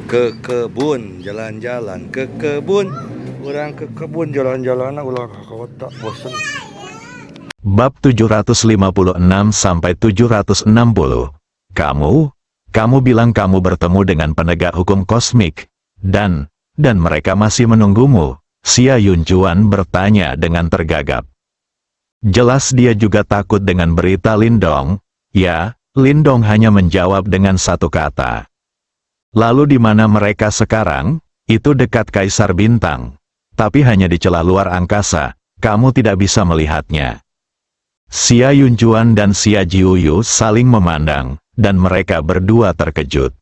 Ke kebun, jalan-jalan ke kebun. Orang ke kebun jalan-jalan ulah ke kota bosen. Bab 756 sampai 760. Kamu bilang kamu bertemu dengan penegak hukum kosmik, dan mereka masih menunggumu. Xia Yunjuan bertanya dengan tergagap. Jelas dia juga takut dengan berita Lindong. Ya, Lindong hanya menjawab dengan satu kata. Lalu di mana mereka sekarang? Itu dekat Kaisar Bintang. Tapi hanya di celah luar angkasa, kamu tidak bisa melihatnya. Xia Yunjuan dan Xia Jiuyu saling memandang, dan mereka berdua terkejut.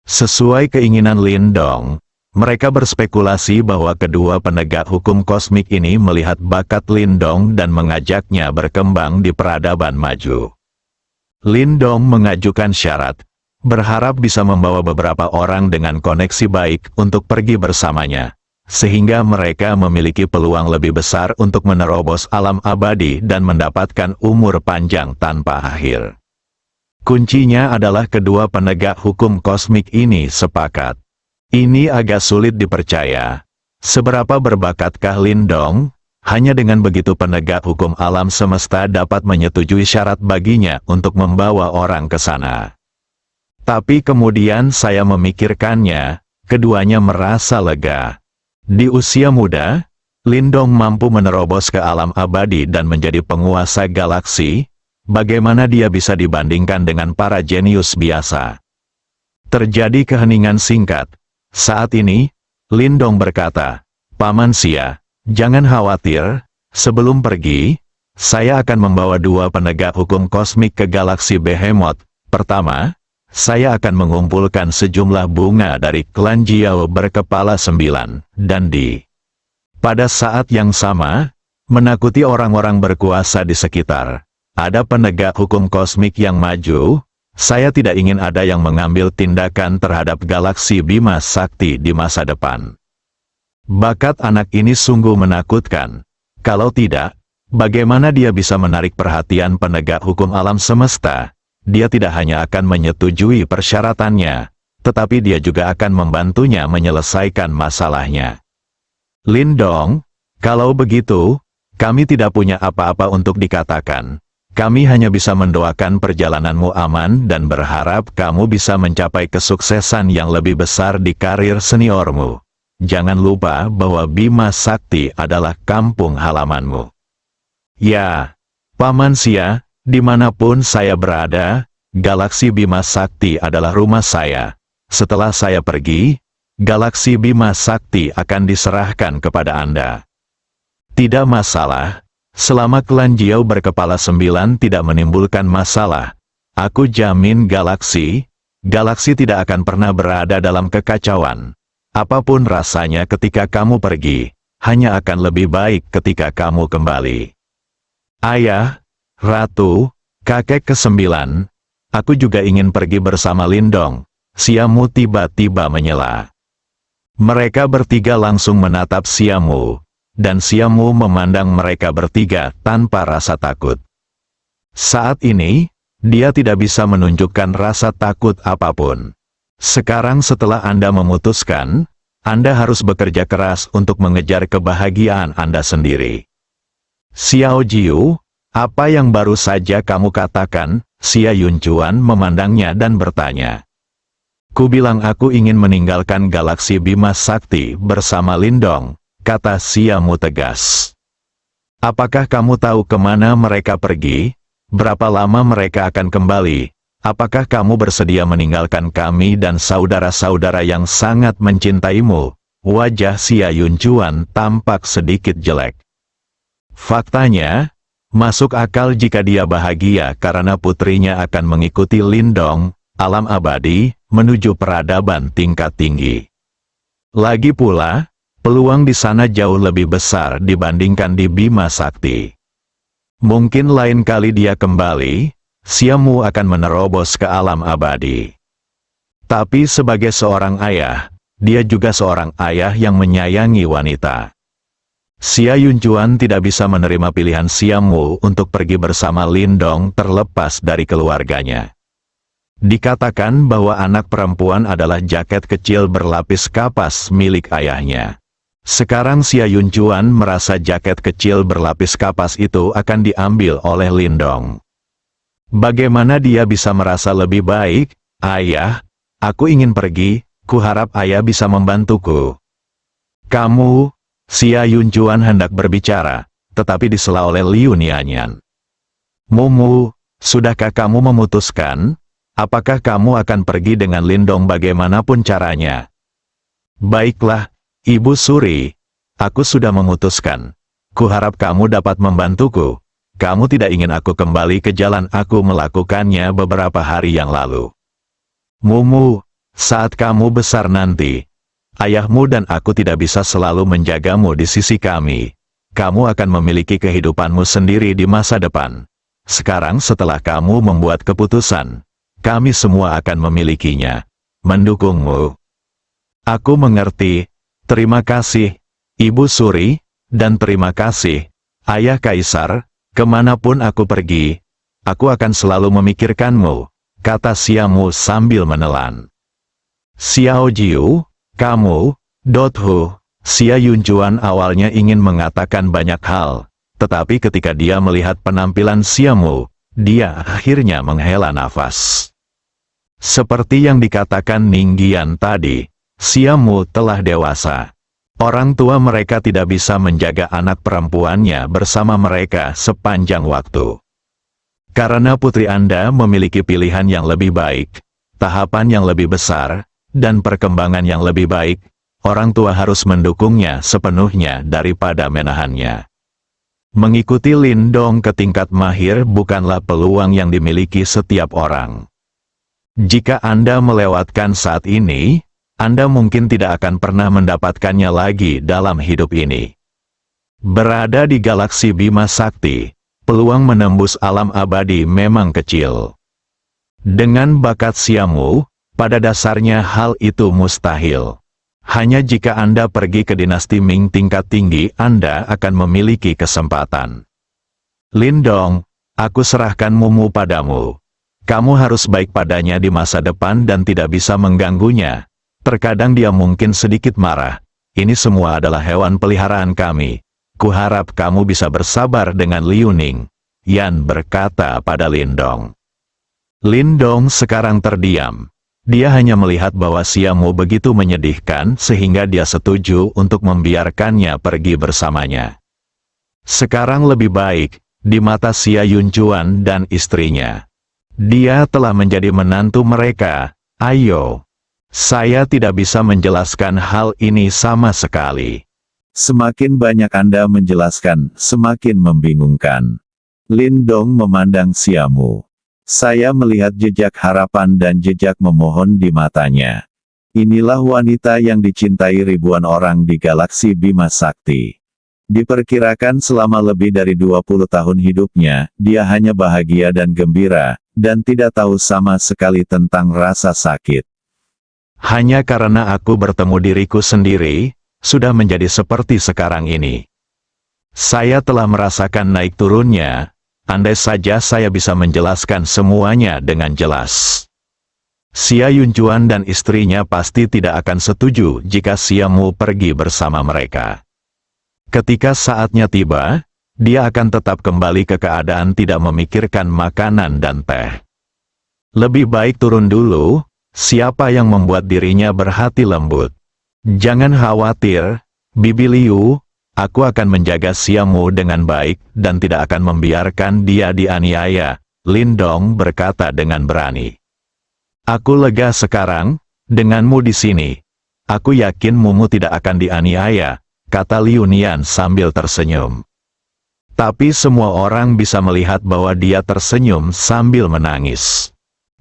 Sesuai keinginan Lindong, mereka berspekulasi bahwa kedua penegak hukum kosmik ini melihat bakat Lindong dan mengajaknya berkembang di peradaban maju. Lindong mengajukan syarat, berharap bisa membawa beberapa orang dengan koneksi baik untuk pergi bersamanya, sehingga mereka memiliki peluang lebih besar untuk menerobos alam abadi dan mendapatkan umur panjang tanpa akhir. Kuncinya adalah kedua penegak hukum kosmik ini sepakat. Ini agak sulit dipercaya. Seberapa berbakatkah Lindong? Hanya dengan begitu penegak hukum alam semesta dapat menyetujui syarat baginya untuk membawa orang ke sana. Tapi kemudian saya memikirkannya, keduanya merasa lega. Di usia muda, Lindong mampu menerobos ke alam abadi dan menjadi penguasa galaksi. Bagaimana dia bisa dibandingkan dengan para jenius biasa? Terjadi keheningan singkat. Saat ini, Lindong berkata, "Paman Xia, jangan khawatir, sebelum pergi, saya akan membawa dua penegak hukum kosmik ke galaksi Behemoth. Pertama, saya akan mengumpulkan sejumlah bunga dari klan Jiao berkepala 9, dan pada saat yang sama, menakuti orang-orang berkuasa di sekitar. Ada penegak hukum kosmik yang maju. Saya tidak ingin ada yang mengambil tindakan terhadap galaksi Bima Sakti di masa depan." Bakat anak ini sungguh menakutkan. Kalau tidak, bagaimana dia bisa menarik perhatian penegak hukum alam semesta? Dia tidak hanya akan menyetujui persyaratannya, tetapi dia juga akan membantunya menyelesaikan masalahnya. Lindong, kalau begitu, kami tidak punya apa-apa untuk dikatakan. Kami hanya bisa mendoakan perjalananmu aman dan berharap kamu bisa mencapai kesuksesan yang lebih besar di karir seniormu. Jangan lupa bahwa Bima Sakti adalah kampung halamanmu. Ya, Paman Xia, dimanapun saya berada, galaksi Bima Sakti adalah rumah saya. Setelah saya pergi, galaksi Bima Sakti akan diserahkan kepada Anda. Tidak masalah. Selama klan Jiao berkepala 9 tidak menimbulkan masalah, aku jamin galaksi tidak akan pernah berada dalam kekacauan. Apapun rasanya ketika kamu pergi, hanya akan lebih baik ketika kamu kembali. Ayah, Ratu, kakek ke-9, aku juga ingin pergi bersama Lindong. Xiaomu tiba-tiba menyela. Mereka bertiga langsung menatap Xiaomu. Dan Xiaomu memandang mereka bertiga tanpa rasa takut. Saat ini, dia tidak bisa menunjukkan rasa takut apapun. Sekarang setelah Anda memutuskan, Anda harus bekerja keras untuk mengejar kebahagiaan Anda sendiri. Xiao Jiu, apa yang baru saja kamu katakan? Xia Yunjuan memandangnya dan bertanya. Ku bilang aku ingin meninggalkan galaksi Bima Sakti bersama Lindong, kata Xiaomu tegas. Apakah kamu tahu kemana mereka pergi? Berapa lama mereka akan kembali? Apakah kamu bersedia meninggalkan kami dan saudara-saudara yang sangat mencintaimu? Wajah Xia Yunjuan tampak sedikit jelek. Faktanya, masuk akal jika dia bahagia karena putrinya akan mengikuti Lindong, alam abadi, menuju peradaban tingkat tinggi. Lagi pula, peluang di sana jauh lebih besar dibandingkan di Bima Sakti. Mungkin lain kali dia kembali, Xiaomu akan menerobos ke alam abadi. Tapi sebagai seorang ayah, dia juga seorang ayah yang menyayangi wanita. Xia Yunjuan tidak bisa menerima pilihan Xiaomu untuk pergi bersama Lindong terlepas dari keluarganya. Dikatakan bahwa anak perempuan adalah jaket kecil berlapis kapas milik ayahnya. Sekarang Xia Yunjuan merasa jaket kecil berlapis kapas itu akan diambil oleh Lindong. Bagaimana dia bisa merasa lebih baik? Ayah, aku ingin pergi, kuharap ayah bisa membantuku. Kamu, Xia Yunjuan hendak berbicara, tetapi disela oleh Liu Nianyan. Mumu, sudahkah kamu memutuskan? Apakah kamu akan pergi dengan Lindong bagaimanapun caranya? Baiklah, Ibu Suri, aku sudah memutuskan. Kuharap kamu dapat membantuku. Kamu tidak ingin aku kembali ke jalan aku melakukannya beberapa hari yang lalu. Mumu, saat kamu besar nanti, ayahmu dan aku tidak bisa selalu menjagamu di sisi kami. Kamu akan memiliki kehidupanmu sendiri di masa depan. Sekarang setelah kamu membuat keputusan, kami semua akan memilikinya. Mendukungmu. Aku mengerti. Terima kasih, Ibu Suri, dan terima kasih, Ayah Kaisar. Kemanapun aku pergi, aku akan selalu memikirkanmu, kata Xiaomu sambil menelan. Xiao Jiu, kamu, Dothu, Xia Yunjuan awalnya ingin mengatakan banyak hal, tetapi ketika dia melihat penampilan Xiaomu, dia akhirnya menghela nafas. Seperti yang dikatakan Ninggian tadi, Xiaomu telah dewasa. Orang tua mereka tidak bisa menjaga anak perempuannya bersama mereka sepanjang waktu. Karena putri Anda memiliki pilihan yang lebih baik, tahapan yang lebih besar, dan perkembangan yang lebih baik, orang tua harus mendukungnya sepenuhnya daripada menahannya. Mengikuti Lindong ke tingkat mahir bukanlah peluang yang dimiliki setiap orang. Jika Anda melewatkan saat ini, Anda mungkin tidak akan pernah mendapatkannya lagi dalam hidup ini. Berada di galaksi Bima Sakti, peluang menembus alam abadi memang kecil. Dengan bakat Xiaomu, pada dasarnya hal itu mustahil. Hanya jika Anda pergi ke dinasti Ming tingkat tinggi, Anda akan memiliki kesempatan. Lindong, aku serahkan Mumu padamu. Kamu harus baik padanya di masa depan dan tidak bisa mengganggunya. Terkadang dia mungkin sedikit marah. Ini semua adalah hewan peliharaan kami. Kuharap kamu bisa bersabar dengan Liu Ning. Yan berkata pada Lindong. Lindong sekarang terdiam. Dia hanya melihat bahwa Xiaomu begitu menyedihkan sehingga dia setuju untuk membiarkannya pergi bersamanya. Sekarang lebih baik, di mata Xia Yunjuan dan istrinya. Dia telah menjadi menantu mereka. Ayo. Saya tidak bisa menjelaskan hal ini sama sekali. Semakin banyak Anda menjelaskan, semakin membingungkan. Lindong memandang Xiaomu. Saya melihat jejak harapan dan jejak memohon di matanya. Inilah wanita yang dicintai ribuan orang di galaksi Bima Sakti. Diperkirakan selama lebih dari 20 tahun hidupnya, dia hanya bahagia dan gembira, dan tidak tahu sama sekali tentang rasa sakit. Hanya karena aku bertemu diriku sendiri, sudah menjadi seperti sekarang ini. Saya telah merasakan naik turunnya, andai saja saya bisa menjelaskan semuanya dengan jelas. Xia Yunjuan dan istrinya pasti tidak akan setuju jika Xiaomu pergi bersama mereka. Ketika saatnya tiba, dia akan tetap kembali ke keadaan tidak memikirkan makanan dan teh. Lebih baik turun dulu. Siapa yang membuat dirinya berhati lembut? Jangan khawatir, Bibi Liu, aku akan menjaga Xiaomu dengan baik dan tidak akan membiarkan dia dianiaya, Lindong berkata dengan berani. Aku lega sekarang, denganmu di sini. Aku yakin Mumu tidak akan dianiaya, kata Liu Nian sambil tersenyum. Tapi semua orang bisa melihat bahwa dia tersenyum sambil menangis.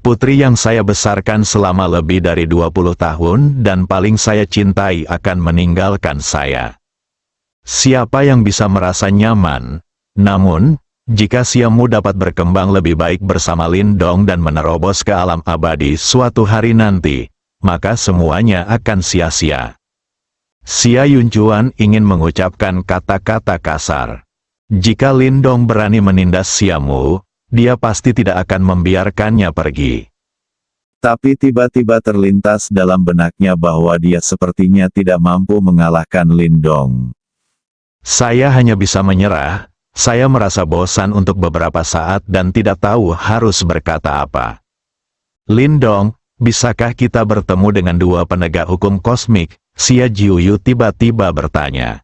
Putri yang saya besarkan selama lebih dari 20 tahun dan paling saya cintai akan meninggalkan saya. Siapa yang bisa merasa nyaman? Namun, jika Xiaomu dapat berkembang lebih baik bersama Lindong dan menerobos ke alam abadi suatu hari nanti, maka semuanya akan sia-sia. Xia Yunjuan ingin mengucapkan kata-kata kasar. Jika Lindong berani menindas Xiaomu, dia pasti tidak akan membiarkannya pergi. Tapi tiba-tiba terlintas dalam benaknya bahwa dia sepertinya tidak mampu mengalahkan Lindong. Saya hanya bisa menyerah. Saya merasa bosan untuk beberapa saat dan tidak tahu harus berkata apa. Lindong, bisakah kita bertemu dengan dua penegak hukum kosmik? Xia Jiuyu tiba-tiba bertanya.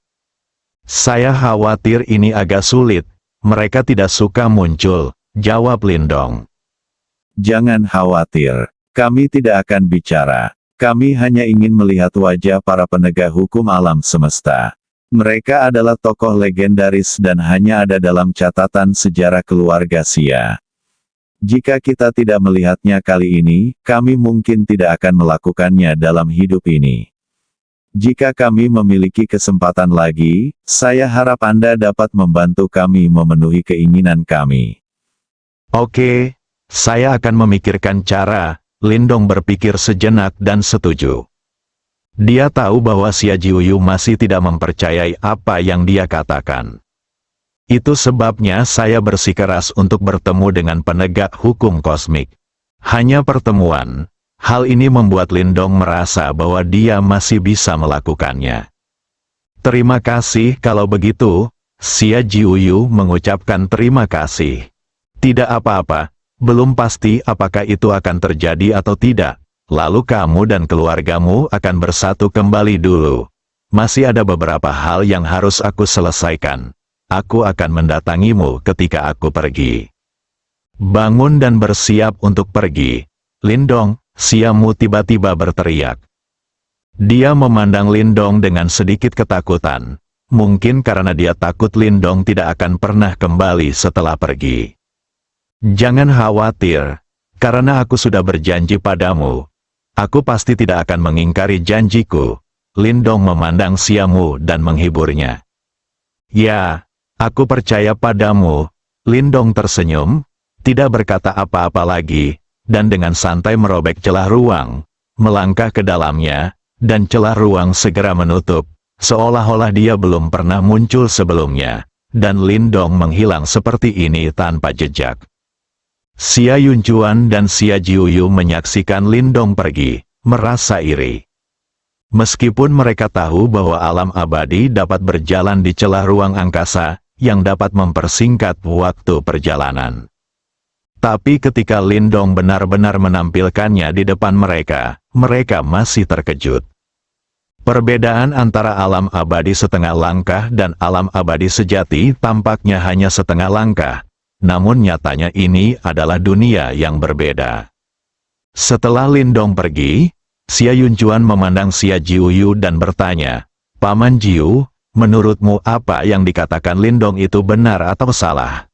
Saya khawatir ini agak sulit. Mereka tidak suka muncul, jawab Lindong. Jangan khawatir. Kami tidak akan bicara. Kami hanya ingin melihat wajah para penegak hukum alam semesta. Mereka adalah tokoh legendaris dan hanya ada dalam catatan sejarah keluarga Xia. Jika kita tidak melihatnya kali ini, kami mungkin tidak akan melakukannya dalam hidup ini. Jika kami memiliki kesempatan lagi, saya harap Anda dapat membantu kami memenuhi keinginan kami. Oke, saya akan memikirkan cara. Lindong berpikir sejenak dan setuju. Dia tahu bahwa Xia Jiuyu masih tidak mempercayai apa yang dia katakan. Itu sebabnya saya bersikeras untuk bertemu dengan penegak hukum kosmik. Hanya pertemuan. Hal ini membuat Lindong merasa bahwa dia masih bisa melakukannya. Terima kasih kalau begitu, Xia Jiuyu mengucapkan terima kasih. Tidak apa-apa, belum pasti apakah itu akan terjadi atau tidak. Lalu kamu dan keluargamu akan bersatu kembali dulu. Masih ada beberapa hal yang harus aku selesaikan. Aku akan mendatangimu ketika aku pergi. Bangun dan bersiap untuk pergi. Lindong, Xiamu tiba-tiba berteriak. Dia memandang Lindong dengan sedikit ketakutan. Mungkin karena dia takut Lindong tidak akan pernah kembali setelah pergi. Jangan khawatir, karena aku sudah berjanji padamu. Aku pasti tidak akan mengingkari janjiku. Lindong memandang Xiamu dan menghiburnya. Ya, aku percaya padamu. Lindong tersenyum, tidak berkata apa-apa lagi, dan dengan santai merobek celah ruang, melangkah ke dalamnya, dan celah ruang segera menutup, seolah-olah dia belum pernah muncul sebelumnya, dan Lindong menghilang seperti ini tanpa jejak. Xia Yunjuan dan Xia Jiuyu menyaksikan Lindong pergi, merasa iri. Meskipun mereka tahu bahwa alam abadi dapat berjalan di celah ruang angkasa, yang dapat mempersingkat waktu perjalanan. Tapi ketika Lindong benar-benar menampilkannya di depan mereka, mereka masih terkejut. Perbedaan antara alam abadi setengah langkah dan alam abadi sejati tampaknya hanya setengah langkah. Namun nyatanya ini adalah dunia yang berbeda. Setelah Lindong pergi, Xia Yunjuan memandang Xia Jiuyu dan bertanya, Paman Jiu, menurutmu apa yang dikatakan Lindong itu benar atau salah?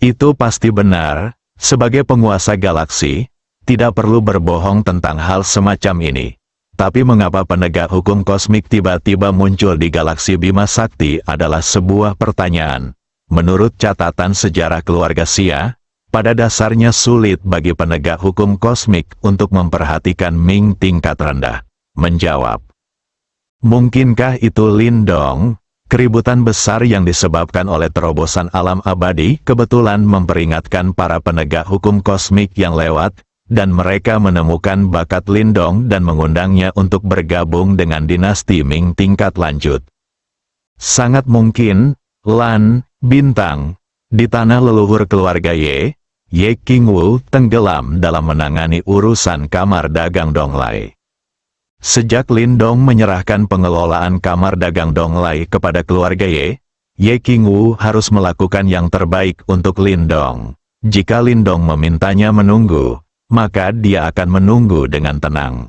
Itu pasti benar, sebagai penguasa galaksi, tidak perlu berbohong tentang hal semacam ini. Tapi mengapa penegak hukum kosmik tiba-tiba muncul di galaksi Bima Sakti adalah sebuah pertanyaan. Menurut catatan sejarah keluarga Xia, pada dasarnya sulit bagi penegak hukum kosmik untuk memperhatikan Ming tingkat rendah. Menjawab. Mungkinkah itu Lindong? Keributan besar yang disebabkan oleh terobosan alam abadi kebetulan memperingatkan para penegak hukum kosmik yang lewat, dan mereka menemukan bakat Lindong dan mengundangnya untuk bergabung dengan dinasti Ming tingkat lanjut. Sangat mungkin, Lan, Bintang, di tanah leluhur keluarga Ye Qingwu tenggelam dalam menangani urusan kamar dagang Donglai. Sejak Lindong menyerahkan pengelolaan kamar dagang Donglai kepada keluarga Ye Qingwu harus melakukan yang terbaik untuk Lindong. Jika Lindong memintanya menunggu, maka dia akan menunggu dengan tenang.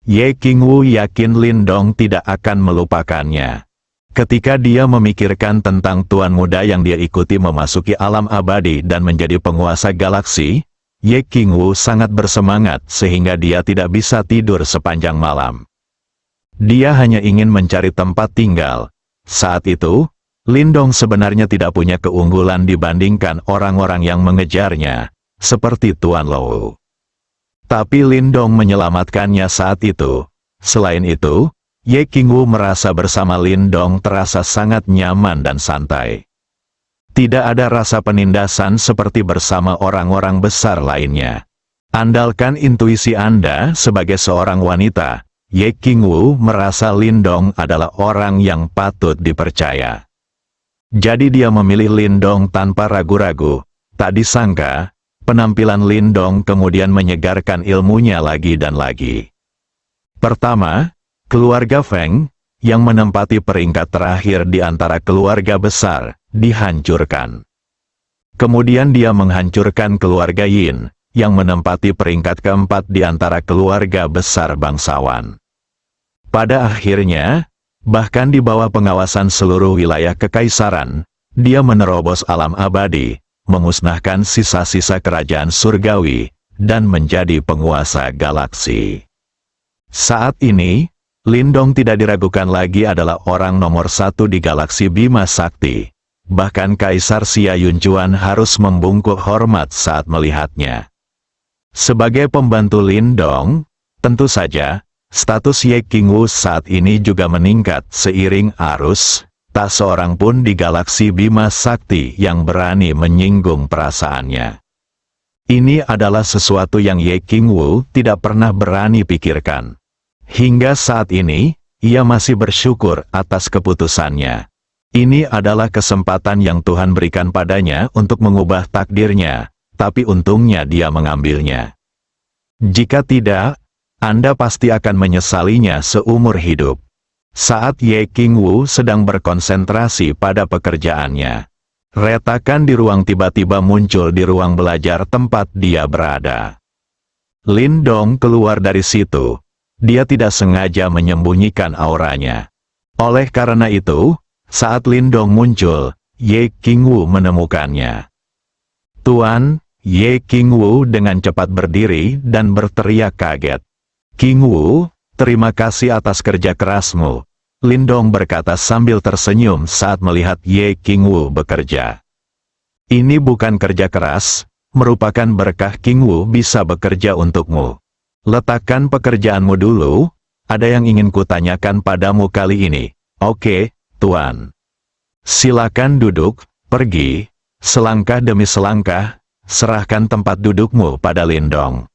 Ye Qingwu yakin Lindong tidak akan melupakannya. Ketika dia memikirkan tentang tuan muda yang dia ikuti memasuki alam abadi dan menjadi penguasa galaksi, Ye Qingwu sangat bersemangat sehingga dia tidak bisa tidur sepanjang malam. Dia hanya ingin mencari tempat tinggal. Saat itu, Lindong sebenarnya tidak punya keunggulan dibandingkan orang-orang yang mengejarnya, seperti Tuan Lou. Tapi Lindong menyelamatkannya saat itu. Selain itu, Ye Qingwu merasa bersama Lindong terasa sangat nyaman dan santai. Tidak ada rasa penindasan seperti bersama orang-orang besar lainnya. Andalkan intuisi Anda sebagai seorang wanita, Ye Qingwu merasa Lindong adalah orang yang patut dipercaya. Jadi dia memilih Lindong tanpa ragu-ragu. Tak disangka, penampilan Lindong kemudian menyegarkan ilmunya lagi dan lagi. Pertama, keluarga Feng, yang menempati peringkat terakhir di antara keluarga besar, dihancurkan. Kemudian dia menghancurkan keluarga Yin, yang menempati peringkat keempat di antara keluarga besar bangsawan. Pada akhirnya, bahkan di bawah pengawasan seluruh wilayah kekaisaran, dia menerobos alam abadi, memusnahkan sisa-sisa kerajaan surgawi, dan menjadi penguasa galaksi. Saat ini, Lindong tidak diragukan lagi adalah orang nomor satu di galaksi Bima Sakti. Bahkan Kaisar Xia Yunjuan harus membungkuk hormat saat melihatnya. Sebagai pembantu Lindong, tentu saja, status Ye Qingwu saat ini juga meningkat seiring arus, tak seorang pun di galaksi Bima Sakti yang berani menyinggung perasaannya. Ini adalah sesuatu yang Ye Qingwu tidak pernah berani pikirkan. Hingga saat ini, ia masih bersyukur atas keputusannya. Ini adalah kesempatan yang Tuhan berikan padanya untuk mengubah takdirnya, tapi untungnya dia mengambilnya. Jika tidak, Anda pasti akan menyesalinya seumur hidup. Saat Ye Qingwu sedang berkonsentrasi pada pekerjaannya, retakan di ruang tiba-tiba muncul di ruang belajar tempat dia berada. Lindong keluar dari situ. Dia tidak sengaja menyembunyikan auranya. Oleh karena itu, saat Lindong muncul, Ye Qingwu menemukannya. "Tuan," Ye Qingwu dengan cepat berdiri dan berteriak kaget. "Qingwu, terima kasih atas kerja kerasmu," Lindong berkata sambil tersenyum saat melihat Ye Qingwu bekerja. "Ini bukan kerja keras, merupakan berkah Qingwu bisa bekerja untukmu. Letakkan pekerjaanmu dulu, ada yang ingin kutanyakan padamu kali ini." "Oke, Tuan." "Silakan duduk, pergi." Selangkah demi selangkah, serahkan tempat dudukmu pada Lindong.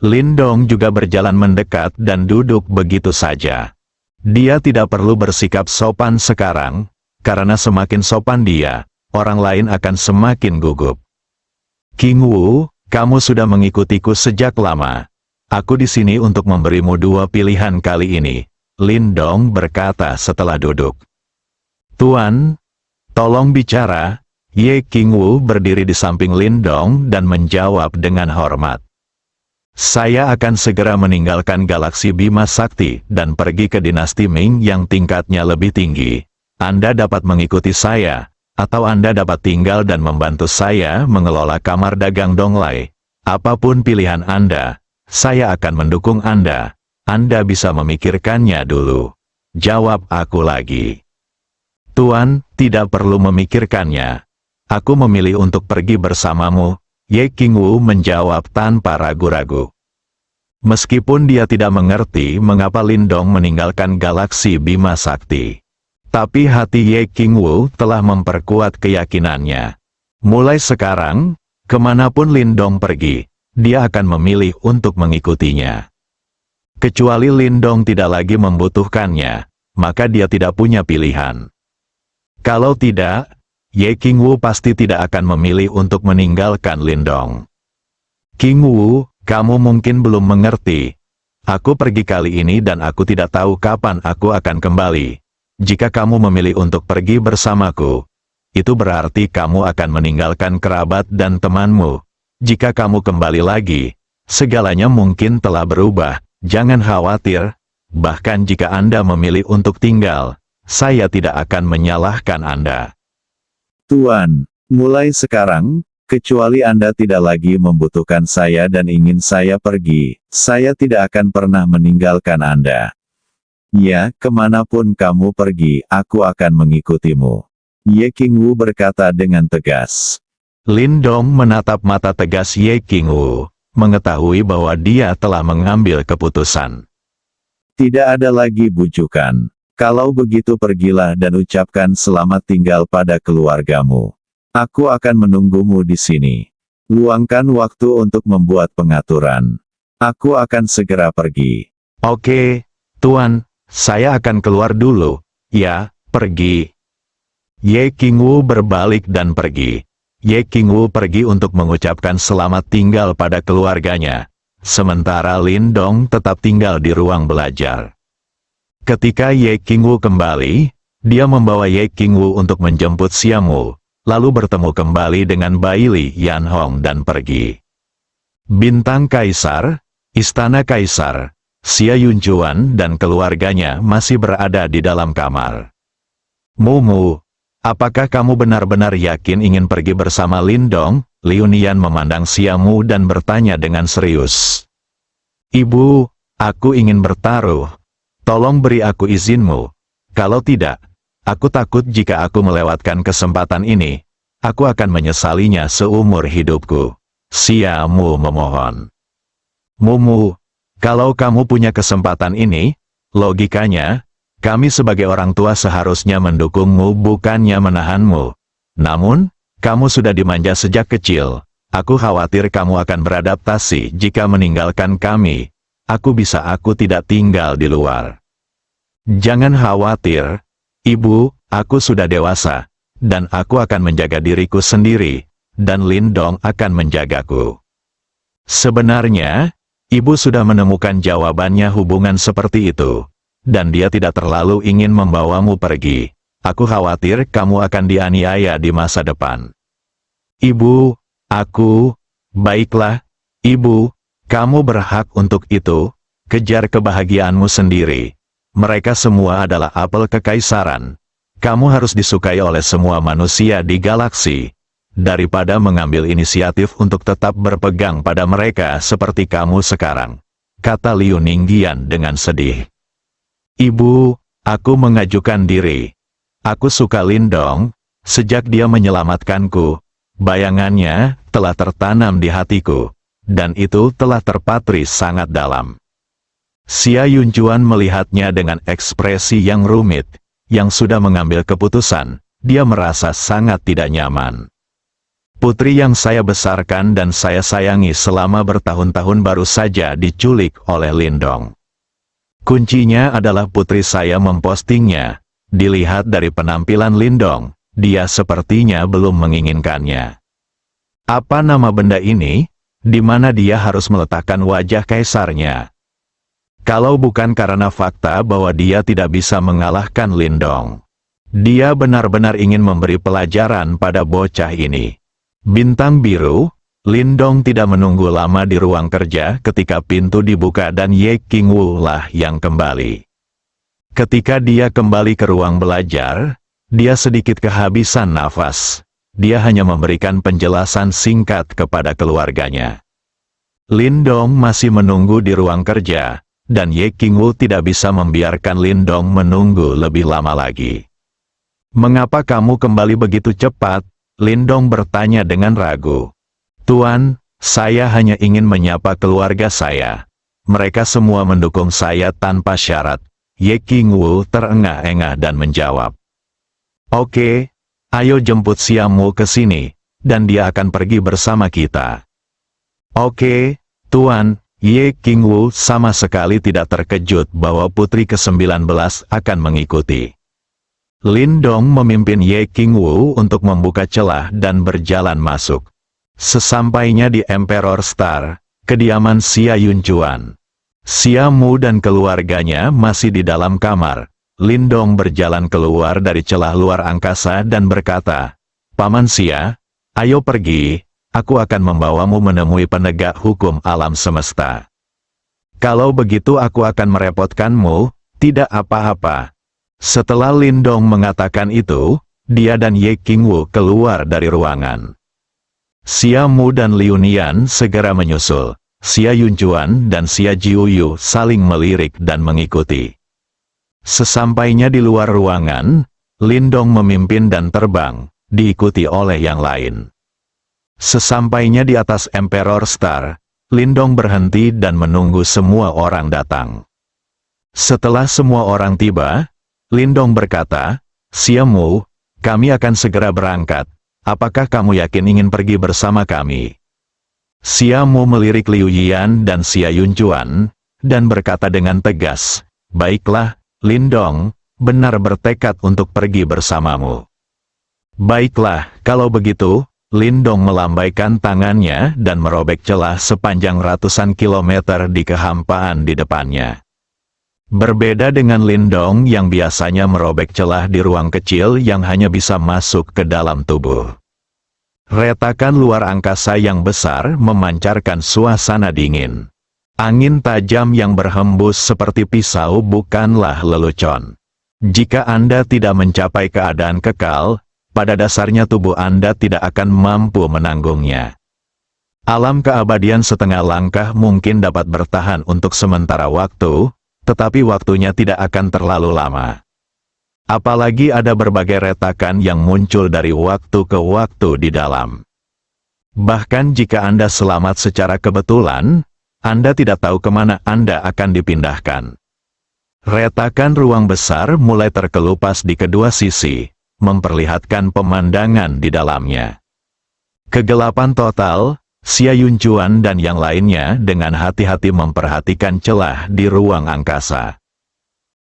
Lindong juga berjalan mendekat dan duduk begitu saja. Dia tidak perlu bersikap sopan sekarang, karena semakin sopan dia, orang lain akan semakin gugup. "Qingwu, kamu sudah mengikutiku sejak lama. Aku di sini untuk memberimu dua pilihan kali ini," Lindong berkata setelah duduk. "Tuan, tolong bicara." Ye Qingwu berdiri di samping Lindong dan menjawab dengan hormat. "Saya akan segera meninggalkan galaksi Bima Sakti dan pergi ke dinasti Ming yang tingkatnya lebih tinggi. Anda dapat mengikuti saya, atau Anda dapat tinggal dan membantu saya mengelola kamar dagang Donglai. Apapun pilihan Anda, saya akan mendukung Anda. Anda bisa memikirkannya dulu." Jawab aku lagi. "Tuan, tidak perlu memikirkannya. Aku memilih untuk pergi bersamamu," Ye Qingwu menjawab tanpa ragu-ragu. Meskipun dia tidak mengerti mengapa Lindong meninggalkan galaksi Bima Sakti, tapi hati Ye Qingwu telah memperkuat keyakinannya. Mulai sekarang, kemanapun Lindong pergi, dia akan memilih untuk mengikutinya. Kecuali Lindong tidak lagi membutuhkannya, maka dia tidak punya pilihan. Kalau tidak, Ye Qingwu pasti tidak akan memilih untuk meninggalkan Lindong. "Qingwu, kamu mungkin belum mengerti. Aku pergi kali ini dan aku tidak tahu kapan aku akan kembali. Jika kamu memilih untuk pergi bersamaku, itu berarti kamu akan meninggalkan kerabat dan temanmu. Jika kamu kembali lagi, segalanya mungkin telah berubah. Jangan khawatir, bahkan jika Anda memilih untuk tinggal, saya tidak akan menyalahkan Anda." "Tuan, mulai sekarang, kecuali Anda tidak lagi membutuhkan saya dan ingin saya pergi, saya tidak akan pernah meninggalkan Anda. Ya, kemanapun kamu pergi, aku akan mengikutimu," Ye Qingwu berkata dengan tegas. Lindong menatap mata tegas Ye Qingwu, mengetahui bahwa dia telah mengambil keputusan. "Tidak ada lagi bujukan. Kalau begitu pergilah dan ucapkan selamat tinggal pada keluargamu. Aku akan menunggumu di sini." Luangkan waktu untuk membuat pengaturan. Aku akan segera pergi. Oke, Tuan, saya akan keluar dulu. Ya, pergi. Ye Qingwu berbalik dan pergi. Ye Qingwu pergi untuk mengucapkan selamat tinggal pada keluarganya. Sementara Lin Dong tetap tinggal di ruang belajar. Ketika Ye Qingwu kembali, dia membawa Ye Qingwu untuk menjemput Xiamu, lalu bertemu kembali dengan Bai Li Yanhong dan pergi. Bintang Kaisar, Istana Kaisar, Xia Yunjuan dan keluarganya masih berada di dalam kamar. Mumu, apakah kamu benar-benar yakin ingin pergi bersama Lin Dong? Liu Nian memandang Xiamu dan bertanya dengan serius. Ibu, aku ingin bertaruh. Tolong beri aku izinmu. Kalau tidak, aku takut jika aku melewatkan kesempatan ini, aku akan menyesalinya seumur hidupku. Xiamu memohon. Mumu, kalau kamu punya kesempatan ini, logikanya, kami sebagai orang tua seharusnya mendukungmu bukannya menahanmu. Namun, kamu sudah dimanja sejak kecil. Aku khawatir kamu akan beradaptasi jika meninggalkan kami. Aku tidak tinggal di luar. Jangan khawatir, Ibu, aku sudah dewasa, dan aku akan menjaga diriku sendiri, dan Lin Dong akan menjagaku. Sebenarnya, Ibu sudah menemukan jawabannya hubungan seperti itu, dan dia tidak terlalu ingin membawamu pergi. Aku khawatir kamu akan dianiaya di masa depan. Ibu, baiklah, Ibu, kamu berhak untuk itu, kejar kebahagiaanmu sendiri. Mereka semua adalah apel kekaisaran. Kamu harus disukai oleh semua manusia di galaksi, daripada mengambil inisiatif untuk tetap berpegang pada mereka seperti kamu sekarang, kata Liu Ninggian dengan sedih. Ibu, aku mengajukan diri. Aku suka Lin Dong, sejak dia menyelamatkanku, bayangannya telah tertanam di hatiku, dan itu telah terpatri sangat dalam. Xia Yunjuan melihatnya dengan ekspresi yang rumit, yang sudah mengambil keputusan, dia merasa sangat tidak nyaman. Putri yang saya besarkan dan saya sayangi selama bertahun-tahun baru saja diculik oleh Lin Dong. Kuncinya adalah putri saya mempostingnya. Dilihat dari penampilan Lin Dong, dia sepertinya belum menginginkannya. Apa nama benda ini? Di mana dia harus meletakkan wajah kaisarnya? Kalau bukan karena fakta bahwa dia tidak bisa mengalahkan Lin Dong. Dia benar-benar ingin memberi pelajaran pada bocah ini. Bintang biru, Lin Dong tidak menunggu lama di ruang kerja ketika pintu dibuka dan Ye Qingwu lah yang kembali. Ketika dia kembali ke ruang belajar, dia sedikit kehabisan nafas. Dia hanya memberikan penjelasan singkat kepada keluarganya. Lin Dong masih menunggu di ruang kerja, dan Ye Qingwu tidak bisa membiarkan Lin Dong menunggu lebih lama lagi. Mengapa kamu kembali begitu cepat? Lin Dong bertanya dengan ragu. Tuan, saya hanya ingin menyapa keluarga saya. Mereka semua mendukung saya tanpa syarat. Ye Qingwu terengah-engah dan menjawab. Oke, ayo jemput Xiamu ke sini, dan dia akan pergi bersama kita. Oke, Tuan. Ye Qingwu sama sekali tidak terkejut bahwa putri ke-19 akan mengikuti. Lin Dong memimpin Ye Qingwu untuk membuka celah dan berjalan masuk. Sesampainya di Emperor Star, kediaman Xia Yunjuan, Xiamu dan keluarganya masih di dalam kamar. Lin Dong berjalan keluar dari celah luar angkasa dan berkata, Paman Xia, ayo pergi, aku akan membawamu menemui penegak hukum alam semesta. Kalau begitu aku akan merepotkanmu, tidak apa-apa. Setelah Lin Dong mengatakan itu, dia dan Ye Qingwu keluar dari ruangan. Xiamu dan Liu Nian segera menyusul. Xia Yunjuan dan Xia Jiuyu saling melirik dan mengikuti. Sesampainya di luar ruangan, Lin Dong memimpin dan terbang, diikuti oleh yang lain. Sesampainya di atas Emperor Star, Lin Dong berhenti dan menunggu semua orang datang. Setelah semua orang tiba, Lin Dong berkata, Xiamu, kami akan segera berangkat. Apakah kamu yakin ingin pergi bersama kami? Siamu melirik Liu Yian dan Xia Yunjuan, dan berkata dengan tegas, "Baiklah, Lindong, benar bertekad untuk pergi bersamamu." "Baiklah, kalau begitu," Lindong melambaikan tangannya dan merobek celah sepanjang ratusan kilometer di kehampaan di depannya. Berbeda dengan Lindong yang biasanya merobek celah di ruang kecil yang hanya bisa masuk ke dalam tubuh. Retakan luar angkasa yang besar memancarkan suasana dingin. Angin tajam yang berhembus seperti pisau bukanlah lelucon. Jika Anda tidak mencapai keadaan kekal, pada dasarnya tubuh Anda tidak akan mampu menanggungnya. Alam keabadian setengah langkah mungkin dapat bertahan untuk sementara waktu, tetapi waktunya tidak akan terlalu lama. Apalagi ada berbagai retakan yang muncul dari waktu ke waktu di dalam. Bahkan jika Anda selamat secara kebetulan, Anda tidak tahu kemana Anda akan dipindahkan. Retakan ruang besar mulai terkelupas di kedua sisi, memperlihatkan pemandangan di dalamnya. Kegelapan total, Xia Yunjuan dan yang lainnya dengan hati-hati memperhatikan celah di ruang angkasa.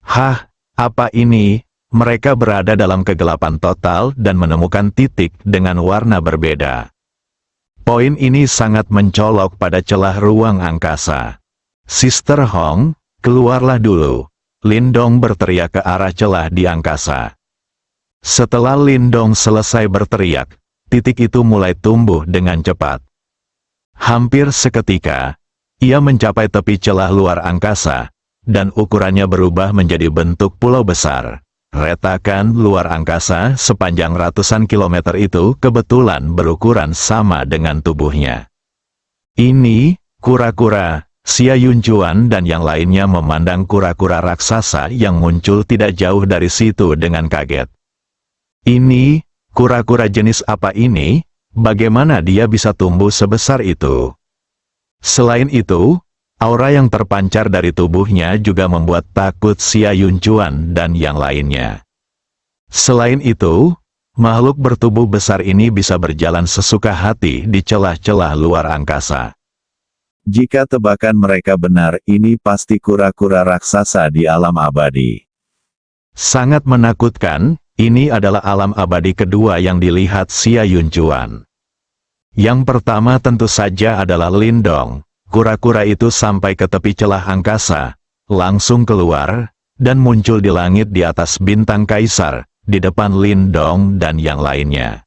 "Hah, apa ini?" Mereka berada dalam kegelapan total dan menemukan titik dengan warna berbeda. Poin ini sangat mencolok pada celah ruang angkasa. "Sister Hong, keluarlah dulu," Lindong berteriak ke arah celah di angkasa. Setelah Lindong selesai berteriak, titik itu mulai tumbuh dengan cepat. Hampir seketika, ia mencapai tepi celah luar angkasa, dan ukurannya berubah menjadi bentuk pulau besar. Retakan luar angkasa sepanjang ratusan kilometer itu kebetulan berukuran sama dengan tubuhnya. "Ini, kura-kura," Xia Yunjuan dan yang lainnya memandang kura-kura raksasa yang muncul tidak jauh dari situ dengan kaget. "Ini, kura-kura jenis apa ini? Bagaimana dia bisa tumbuh sebesar itu?" Selain itu, aura yang terpancar dari tubuhnya juga membuat takut Xia Yunjuan dan yang lainnya. Selain itu, makhluk bertubuh besar ini bisa berjalan sesuka hati di celah-celah luar angkasa. Jika tebakan mereka benar, ini pasti kura-kura raksasa di alam abadi. Sangat menakutkan, ini adalah alam abadi kedua yang dilihat Xia Yunjuan. Yang pertama tentu saja adalah Lindong. Kura-kura itu sampai ke tepi celah angkasa, langsung keluar, dan muncul di langit di atas bintang kaisar, di depan Lindong dan yang lainnya.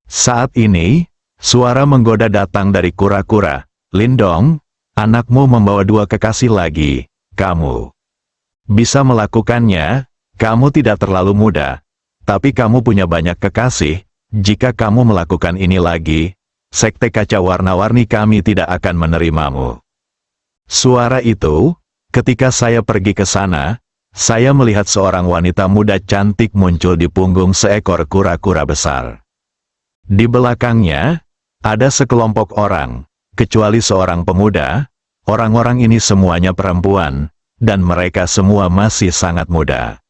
Saat ini, suara menggoda datang dari kura-kura. "Lindong, anakmu membawa dua kekasih lagi, kamu bisa melakukannya, kamu tidak terlalu muda, tapi kamu punya banyak kekasih, jika kamu melakukan ini lagi, Sekte Kaca Warna-Warni kami tidak akan menerimamu." Suara itu, ketika saya pergi ke sana, saya melihat seorang wanita muda cantik muncul di punggung seekor kura-kura besar. Di belakangnya, ada sekelompok orang, kecuali seorang pemuda. Orang-orang ini semuanya perempuan, dan mereka semua masih sangat muda.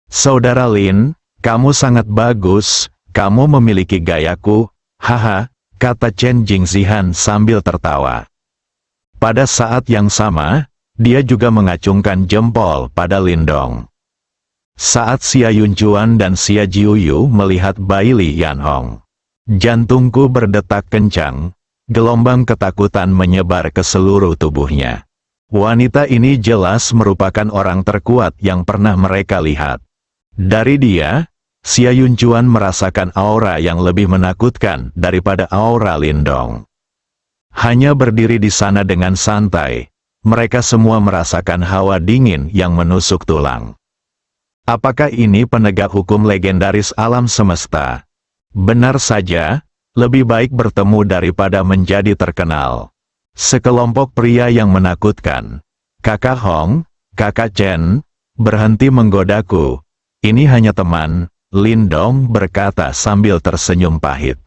"Saudara Lin, kamu sangat bagus, kamu memiliki gayaku, haha," kata Chen Jingzihan sambil tertawa. Pada saat yang sama, dia juga mengacungkan jempol pada Lindong. Saat Xia Yunjuan dan Xia Jiuyu melihat Bai Li Yanhong, jantungku berdetak kencang, gelombang ketakutan menyebar ke seluruh tubuhnya. Wanita ini jelas merupakan orang terkuat yang pernah mereka lihat. Dari dia, Xia Yunjuan merasakan aura yang lebih menakutkan daripada aura Lindong. Hanya berdiri di sana dengan santai, mereka semua merasakan hawa dingin yang menusuk tulang. Apakah ini penegak hukum legendaris alam semesta? Benar saja, lebih baik bertemu daripada menjadi terkenal. Sekelompok pria yang menakutkan. "Kakak Hong, Kakak Chen, berhenti menggodaku. Ini hanya teman," Lindong berkata sambil tersenyum pahit.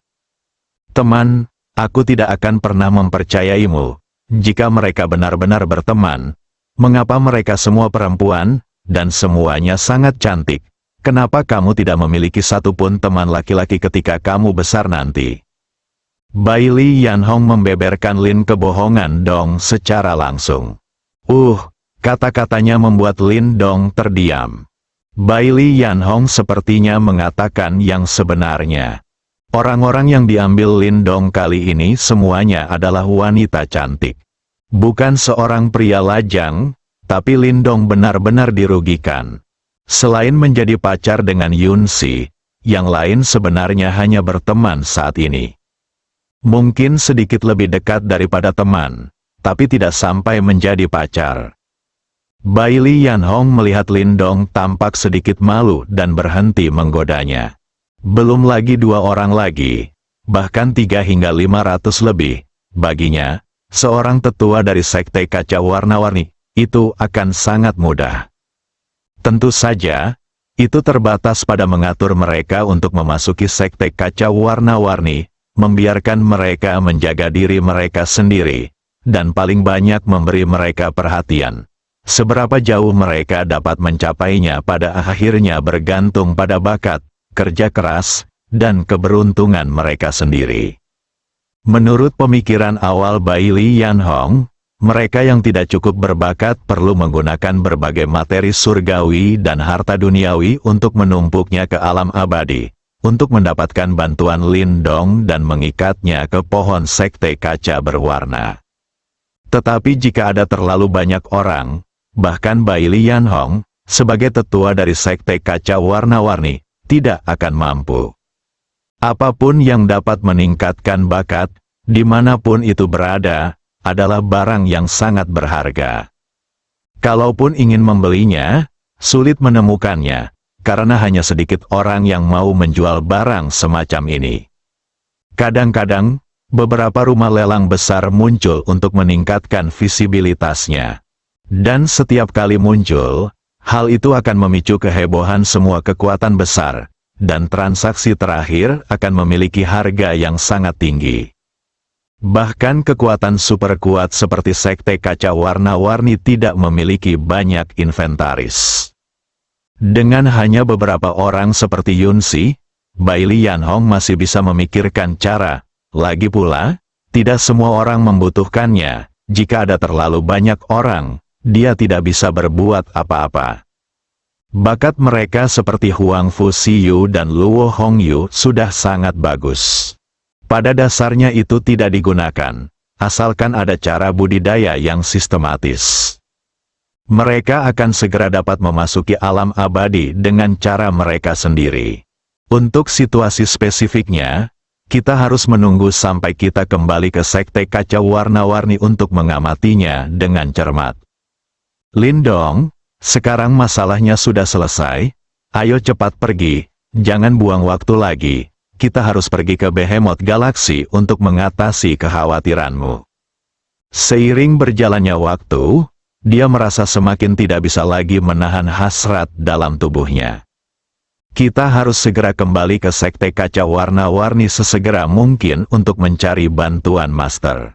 "Teman, aku tidak akan pernah mempercayaimu. Jika mereka benar-benar berteman, mengapa mereka semua perempuan, dan semuanya sangat cantik? Kenapa kamu tidak memiliki satupun teman laki-laki ketika kamu besar nanti?" Bailey Yanhong membeberkan Lin kebohongan Dong secara langsung. Kata-katanya membuat Lin Dong terdiam. Bailey Yanhong sepertinya mengatakan yang sebenarnya. Orang-orang yang diambil Lin Dong kali ini semuanya adalah wanita cantik. Bukan seorang pria lajang, tapi Lin Dong benar-benar dirugikan. Selain menjadi pacar dengan Yun Si, yang lain sebenarnya hanya berteman saat ini. Mungkin sedikit lebih dekat daripada teman, tapi tidak sampai menjadi pacar. Bailey Yanhong melihat Lin Dong tampak sedikit malu dan berhenti menggodanya. Belum lagi 2 orang lagi, bahkan 3 hingga 500 lebih. Baginya, seorang tetua dari sekte kaca warna-warni, itu akan sangat mudah. Tentu saja, itu terbatas pada mengatur mereka untuk memasuki sekte kaca warna-warni, membiarkan mereka menjaga diri mereka sendiri, dan paling banyak memberi mereka perhatian. Seberapa jauh mereka dapat mencapainya pada akhirnya bergantung pada bakat, kerja keras, dan keberuntungan mereka sendiri. Menurut pemikiran awal Bailey Yanhong, mereka yang tidak cukup berbakat perlu menggunakan berbagai materi surgawi dan harta duniawi untuk menumpuknya ke alam abadi, untuk mendapatkan bantuan Lin Dong dan mengikatnya ke pohon sekte kaca berwarna. Tetapi jika ada terlalu banyak orang, bahkan Bailey Yanhong, sebagai tetua dari sekte kaca warna-warni, tidak akan mampu. Apapun yang dapat meningkatkan bakat, dimanapun itu berada, adalah barang yang sangat berharga. Kalaupun ingin membelinya, sulit menemukannya, karena hanya sedikit orang yang mau menjual barang semacam ini. Kadang-kadang, beberapa rumah lelang besar muncul untuk meningkatkan visibilitasnya. Dan setiap kali muncul, hal itu akan memicu kehebohan semua kekuatan besar, dan transaksi terakhir akan memiliki harga yang sangat tinggi. Bahkan kekuatan super kuat seperti sekte kaca warna-warni tidak memiliki banyak inventaris. Dengan hanya beberapa orang seperti Yun Si, Bailey Yanhong masih bisa memikirkan cara. Lagi pula, tidak semua orang membutuhkannya. Jika ada terlalu banyak orang, dia tidak bisa berbuat apa-apa. Bakat mereka seperti Huang Fu Siyu dan Luo Hongyu sudah sangat bagus. Pada dasarnya itu tidak digunakan, asalkan ada cara budidaya yang sistematis. Mereka akan segera dapat memasuki alam abadi dengan cara mereka sendiri. Untuk situasi spesifiknya, kita harus menunggu sampai kita kembali ke sekte kaca warna-warni untuk mengamatinya dengan cermat. Lin Dong, sekarang masalahnya sudah selesai, ayo cepat pergi, jangan buang waktu lagi, kita harus pergi ke Behemoth Galaksi untuk mengatasi kekhawatiranmu. Seiring berjalannya waktu, dia merasa semakin tidak bisa lagi menahan hasrat dalam tubuhnya. Kita harus segera kembali ke sekte kaca warna-warni sesegera mungkin untuk mencari bantuan master.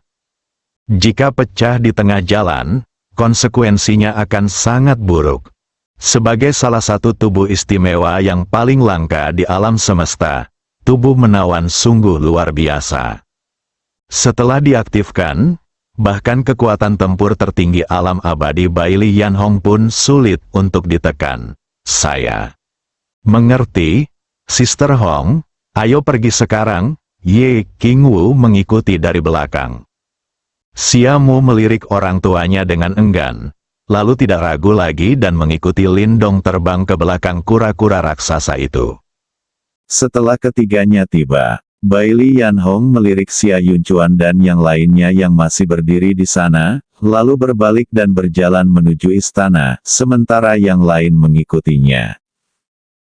Jika pecah di tengah jalan, konsekuensinya akan sangat buruk. Sebagai salah satu tubuh istimewa yang paling langka di alam semesta, tubuh menawan sungguh luar biasa. Setelah diaktifkan, bahkan kekuatan tempur tertinggi alam abadi Bailey Yanhong pun sulit untuk ditekan. Saya mengerti, Sister Hong, ayo pergi sekarang. Ye Qingwu mengikuti dari belakang. Siamu melirik orang tuanya dengan enggan, lalu tidak ragu lagi dan mengikuti Lin Dong terbang ke belakang kura-kura raksasa itu. Setelah ketiganya tiba, Bailey Yanhong melirik Xia Yunchuan dan yang lainnya yang masih berdiri di sana, lalu berbalik dan berjalan menuju istana, sementara yang lain mengikutinya.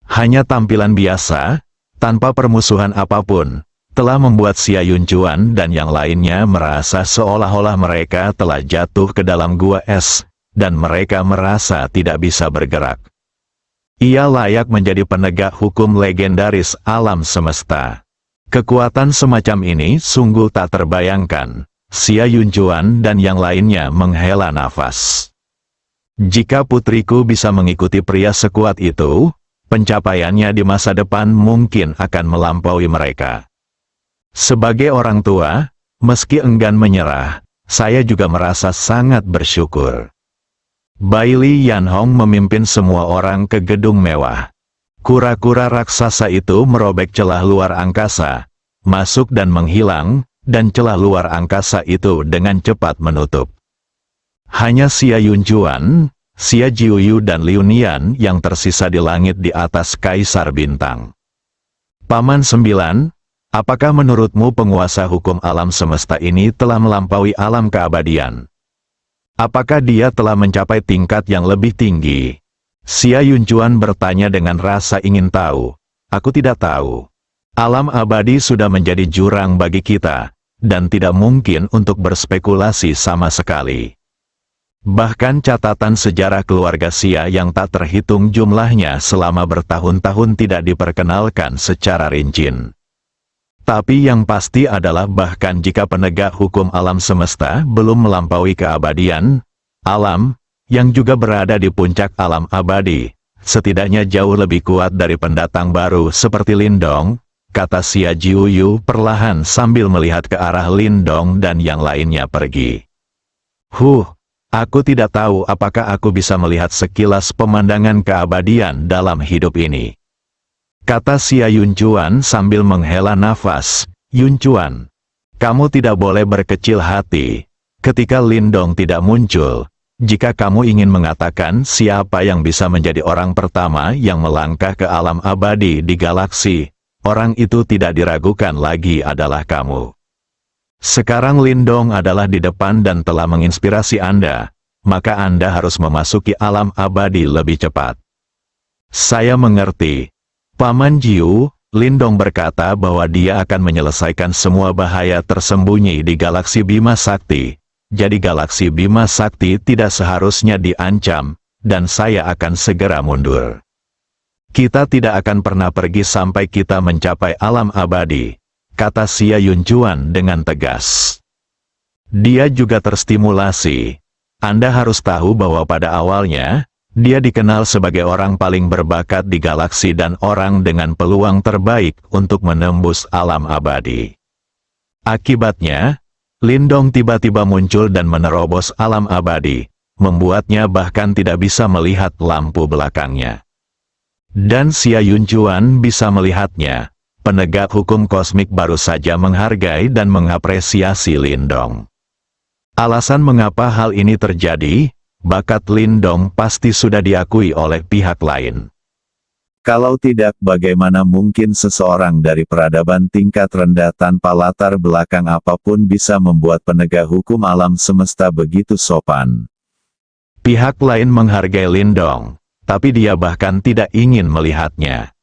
Hanya tampilan biasa, tanpa permusuhan apapun, telah membuat Xia Yunchuan dan yang lainnya merasa seolah-olah mereka telah jatuh ke dalam gua es, dan mereka merasa tidak bisa bergerak. Ia layak menjadi penegak hukum legendaris alam semesta. Kekuatan semacam ini sungguh tak terbayangkan. Xia Yunchuan dan yang lainnya menghela nafas. Jika putriku bisa mengikuti pria sekuat itu, pencapaiannya di masa depan mungkin akan melampaui mereka. Sebagai orang tua, meski enggan menyerah, saya juga merasa sangat bersyukur. Bailey Yanhong memimpin semua orang ke gedung mewah. Kura-kura raksasa itu merobek celah luar angkasa, masuk dan menghilang, dan celah luar angkasa itu dengan cepat menutup. Hanya Xia Yunchuan, Xia Jiuyu dan Liu Nian yang tersisa di langit di atas Kaisar Bintang. Paman 9, apakah menurutmu penguasa hukum alam semesta ini telah melampaui alam keabadian? Apakah dia telah mencapai tingkat yang lebih tinggi? Xia Yunchuan bertanya dengan rasa ingin tahu. Aku tidak tahu. Alam abadi sudah menjadi jurang bagi kita, dan tidak mungkin untuk berspekulasi sama sekali. Bahkan catatan sejarah keluarga Xia yang tak terhitung jumlahnya selama bertahun-tahun tidak diperkenalkan secara rinci. Tapi yang pasti adalah bahkan jika penegak hukum alam semesta belum melampaui keabadian, alam, yang juga berada di puncak alam abadi, setidaknya jauh lebih kuat dari pendatang baru seperti Lindong, kata Xia Jiuyu perlahan sambil melihat ke arah Lindong dan yang lainnya pergi. Aku tidak tahu apakah aku bisa melihat sekilas pemandangan keabadian dalam hidup ini. Kata Xia Yunchuan sambil menghela nafas. Yunchuan, kamu tidak boleh berkecil hati. Ketika Lindong tidak muncul, jika kamu ingin mengatakan siapa yang bisa menjadi orang pertama yang melangkah ke alam abadi di galaksi, orang itu tidak diragukan lagi adalah kamu. Sekarang Lindong adalah di depan dan telah menginspirasi Anda, maka Anda harus memasuki alam abadi lebih cepat. Saya mengerti. Paman Jiu, Lindong berkata bahwa dia akan menyelesaikan semua bahaya tersembunyi di galaksi Bima Sakti. Jadi galaksi Bima Sakti tidak seharusnya diancam, dan saya akan segera mundur. Kita tidak akan pernah pergi sampai kita mencapai alam abadi, kata Xia Yunchuan dengan tegas. Dia juga terstimulasi. Anda harus tahu bahwa pada awalnya, dia dikenal sebagai orang paling berbakat di galaksi dan orang dengan peluang terbaik untuk menembus alam abadi. Akibatnya, Lindong tiba-tiba muncul dan menerobos alam abadi, membuatnya bahkan tidak bisa melihat lampu belakangnya. Dan Xia Yunchuan bisa melihatnya. Penegak hukum kosmik baru saja menghargai dan mengapresiasi Lindong. Alasan mengapa hal ini terjadi, bakat Lindong pasti sudah diakui oleh pihak lain. Kalau tidak, bagaimana mungkin seseorang dari peradaban tingkat rendah tanpa latar belakang apapun bisa membuat penegak hukum alam semesta begitu sopan? Pihak lain menghargai Lindong, tapi dia bahkan tidak ingin melihatnya.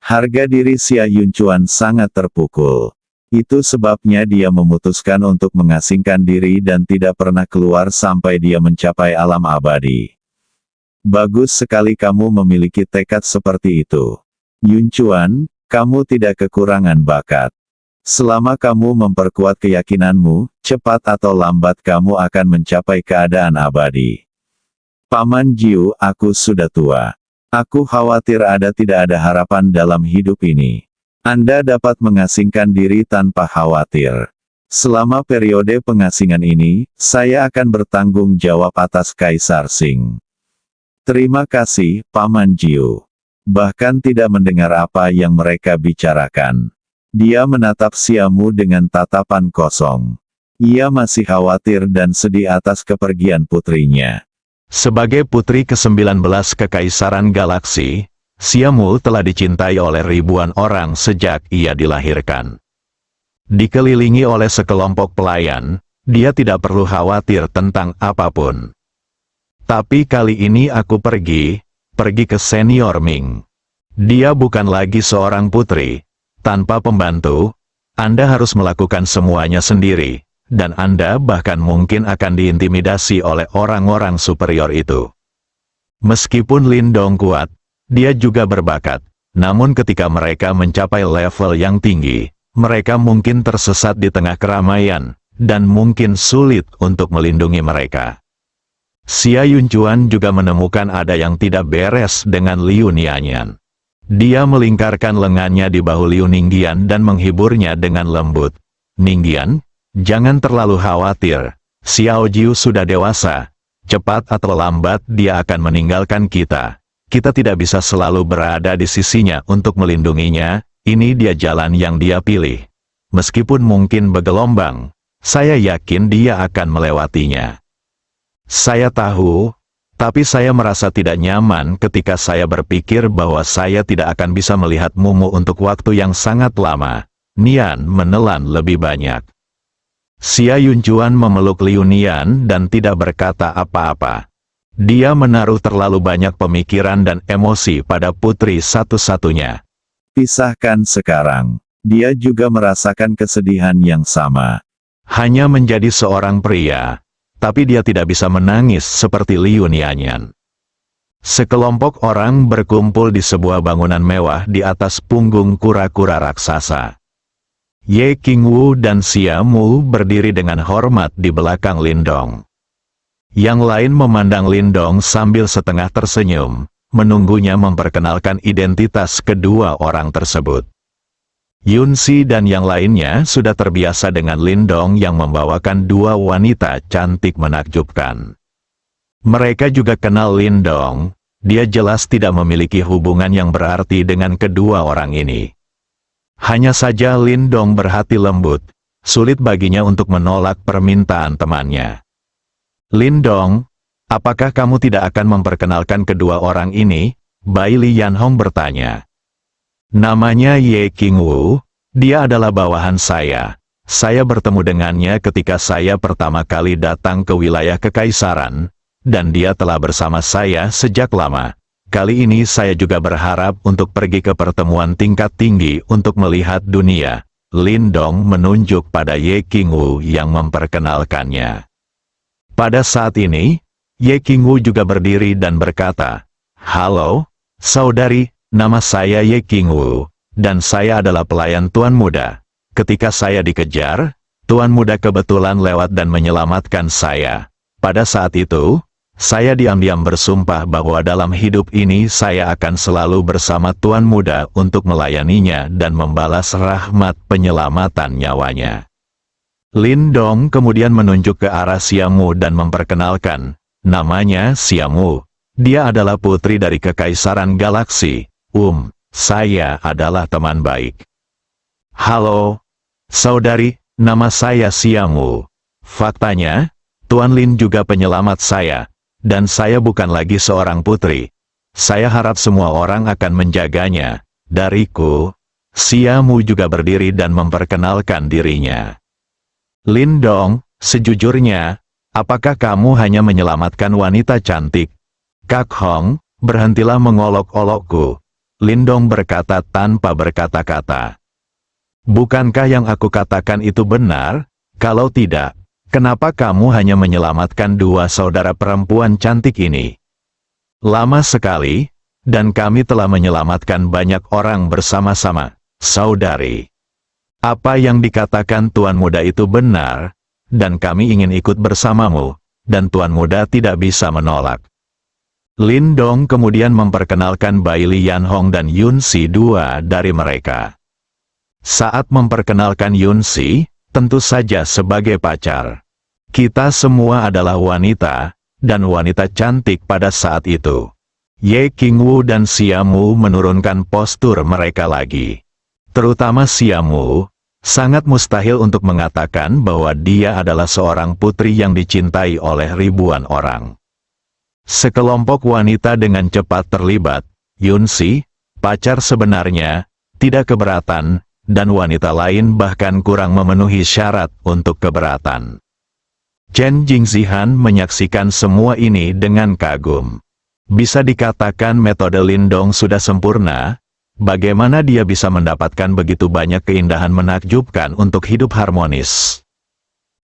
Harga diri Xia Yunchuan sangat terpukul. Itu sebabnya dia memutuskan untuk mengasingkan diri dan tidak pernah keluar sampai dia mencapai alam abadi. Bagus sekali kamu memiliki tekad seperti itu. Yunchuan, kamu tidak kekurangan bakat. Selama kamu memperkuat keyakinanmu, cepat atau lambat kamu akan mencapai keadaan abadi. Paman Jiu, aku sudah tua. Aku khawatir tidak ada harapan dalam hidup ini. Anda dapat mengasingkan diri tanpa khawatir. Selama periode pengasingan ini, saya akan bertanggung jawab atas Kaisar Xing. Terima kasih, Paman Jiu. Bahkan tidak mendengar apa yang mereka bicarakan. Dia menatap Xiamu dengan tatapan kosong. Ia masih khawatir dan sedih atas kepergian putrinya. Sebagai putri ke-19 Kekaisaran Galaksi, Xiamu telah dicintai oleh ribuan orang sejak ia dilahirkan. Dikelilingi oleh sekelompok pelayan, dia tidak perlu khawatir tentang apapun. Tapi kali ini aku pergi ke senior Ming. Dia bukan lagi seorang putri. Tanpa pembantu, Anda harus melakukan semuanya sendiri. Dan Anda bahkan mungkin akan diintimidasi oleh orang-orang superior itu. Meskipun Lindong kuat, dia juga berbakat. Namun ketika mereka mencapai level yang tinggi, mereka mungkin tersesat di tengah keramaian, dan mungkin sulit untuk melindungi mereka. Xia Yunchuan juga menemukan ada yang tidak beres dengan Liu Nianyan. Dia melingkarkan lengannya di bahu Liu Ninggian dan menghiburnya dengan lembut. Ninggian, jangan terlalu khawatir. Xiao Jiu sudah dewasa. Cepat atau lambat dia akan meninggalkan kita. Kita tidak bisa selalu berada di sisinya untuk melindunginya. Ini dia jalan yang dia pilih. Meskipun mungkin bergelombang, saya yakin dia akan melewatinya. Saya tahu, tapi saya merasa tidak nyaman ketika saya berpikir bahwa saya tidak akan bisa melihat Mumu untuk waktu yang sangat lama. Nian menelan lebih banyak. Xia Yunjuan memeluk Liu Nian dan tidak berkata apa-apa. Dia menaruh terlalu banyak pemikiran dan emosi pada putri satu-satunya. Pisahkan sekarang. Dia juga merasakan kesedihan yang sama. Hanya menjadi seorang pria, tapi dia tidak bisa menangis seperti Liu Nianyan. Sekelompok orang berkumpul di sebuah bangunan mewah di atas punggung kura-kura raksasa. Ye Qingwu dan Xia Mu berdiri dengan hormat di belakang Lindong. Yang lain memandang Lindong sambil setengah tersenyum, menunggunya memperkenalkan identitas kedua orang tersebut. Yunxi dan yang lainnya sudah terbiasa dengan Lindong yang membawakan dua wanita cantik menakjubkan. Mereka juga kenal Lindong, dia jelas tidak memiliki hubungan yang berarti dengan kedua orang ini. Hanya saja Lindong berhati lembut, sulit baginya untuk menolak permintaan temannya. Lindong, apakah kamu tidak akan memperkenalkan kedua orang ini? Bai Li Yanhong bertanya. Namanya Ye Qingwu, dia adalah bawahan saya. Saya bertemu dengannya ketika saya pertama kali datang ke wilayah kekaisaran, dan dia telah bersama saya sejak lama. Kali ini saya juga berharap untuk pergi ke pertemuan tingkat tinggi untuk melihat dunia. Lindong menunjuk pada Ye Qingwu yang memperkenalkannya. Pada saat ini, Ye Qingwu juga berdiri dan berkata, "Halo, saudari, nama saya Ye Qingwu, dan saya adalah pelayan Tuan Muda. Ketika saya dikejar, Tuan Muda kebetulan lewat dan menyelamatkan saya. Pada saat itu, saya diam-diam bersumpah bahwa dalam hidup ini saya akan selalu bersama Tuan Muda untuk melayaninya dan membalas rahmat penyelamatan nyawanya." Lindong kemudian menunjuk ke arah Xia Mu dan memperkenalkan, namanya Xia Mu. Dia adalah putri dari Kekaisaran Galaksi. Saya adalah teman baik. Halo, saudari, nama saya Xia Mu. Faktanya, Tuan Lin juga penyelamat saya. Dan saya bukan lagi seorang putri. Saya harap semua orang akan menjaganya. Dariku, Xia Mu juga berdiri dan memperkenalkan dirinya. Lindong, sejujurnya, apakah kamu hanya menyelamatkan wanita cantik? Kak Hong, berhentilah mengolok-olokku. Lindong berkata tanpa berkata-kata. Bukankah yang aku katakan itu benar? Kalau tidak, kenapa kamu hanya menyelamatkan dua saudara perempuan cantik ini? Lama sekali, dan kami telah menyelamatkan banyak orang bersama-sama, saudari. Apa yang dikatakan Tuan Muda itu benar, dan kami ingin ikut bersamamu, dan Tuan Muda tidak bisa menolak. Lindong kemudian memperkenalkan Bai Li Yanhong dan Yunxi, dua dari mereka. Saat memperkenalkan Yunxi, tentu saja sebagai pacar. Kita semua adalah wanita, dan wanita cantik pada saat itu. Ye Qingwu dan Xia Mu menurunkan postur mereka lagi. Terutama Xia Mu, sangat mustahil untuk mengatakan bahwa dia adalah seorang putri yang dicintai oleh ribuan orang. Sekelompok wanita dengan cepat terlibat. Yunxi, pacar sebenarnya, tidak keberatan, dan wanita lain bahkan kurang memenuhi syarat untuk keberatan. Chen Jingzihan menyaksikan semua ini dengan kagum. Bisa dikatakan metode Lindong sudah sempurna. Bagaimana dia bisa mendapatkan begitu banyak keindahan menakjubkan untuk hidup harmonis?